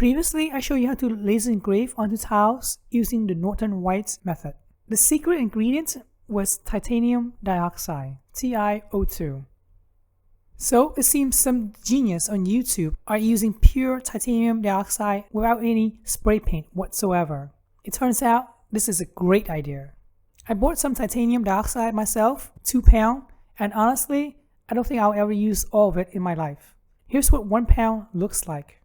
Previously, I showed you how to laser engrave onto tiles using the Norton While method. The secret ingredient was titanium dioxide, TiO2. So it seems some genius on YouTube are using pure titanium dioxide without any spray paint whatsoever. It turns out this is a great idea. I bought some titanium dioxide myself, 2 pounds, and honestly, I don't think I'll ever use all of it in my life. Here's what 1 pound looks like.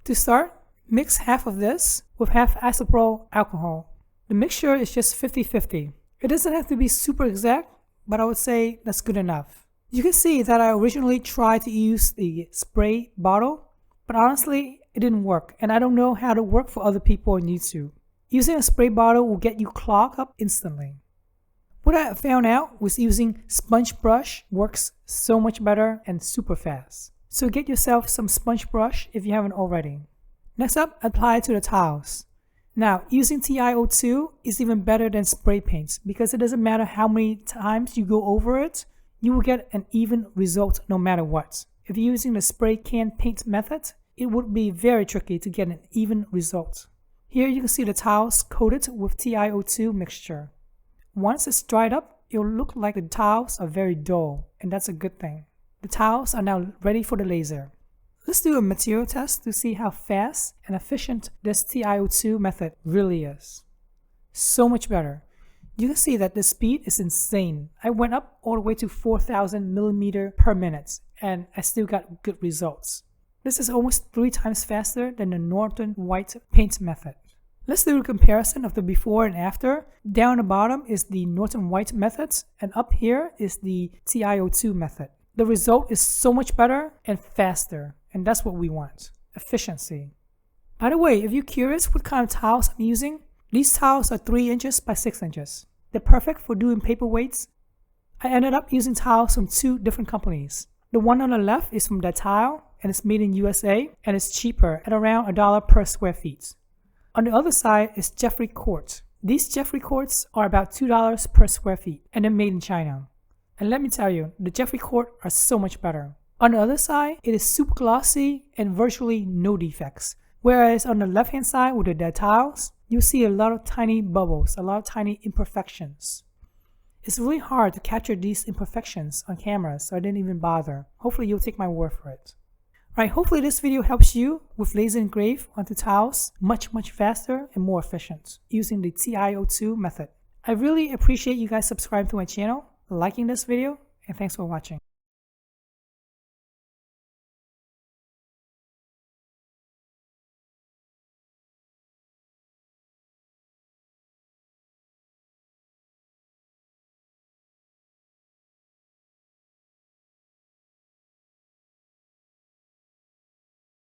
To start, mix half of this with half isopropyl alcohol. The mixture is just 50-50. It doesn't have to be super exact, but I would say that's good enough. You can see that I originally tried to use the spray bottle, but honestly, it didn't work, and I don't know how to work for other people on YouTube. Using a spray bottle will get you clogged up instantly. What I found out was using sponge brush works so much better and super fast. So get yourself some sponge brush if you haven't already. Next up, apply it to the tiles. Now, using TiO2 is even better than spray paints because it doesn't matter how many times you go over it, you will get an even result no matter what. If you're using the spray can paint method, it would be very tricky to get an even result. Here you can see the tiles coated with TiO2 mixture. Once it's dried up, it'll look like the tiles are very dull, and that's a good thing. The tiles are now ready for the laser. Let's do a material test to see how fast and efficient this TiO2 method really is. So much better. You can see that the speed is insane. I went up all the way to 4,000 millimeters per minute, and I still got good results. This is almost 3 times faster than the Norton While paint method. Let's do a comparison of the before and after. Down the bottom is the Norton While method, and up here is the TiO2 method. The result is so much better and faster, and that's what we want, efficiency. By the way, if you're curious what kind of tiles I'm using, these tiles are 3 inches by 6 inches. They're perfect for doing paperweights. I ended up using tiles from 2 different companies. The one on the left is from Datile, and it's made in USA, and it's cheaper at around $1 per square feet. On the other side is Jeffrey quartz. These Jeffrey quartz are about $2 per square feet, and they're made in China. And let me tell you, the Jeffrey quartz are so much better. On the other side, it is super glossy and virtually no defects. Whereas on the left hand side with the Datiles, you see a lot of tiny bubbles, a lot of tiny imperfections. It's really hard to capture these imperfections on camera, so I didn't even bother. Hopefully you'll take my word for it. Alright, hopefully this video helps you with laser engrave onto tiles much faster and more efficient using the TiO2 method. I really appreciate you guys subscribing to my channel, liking this video, and thanks for watching.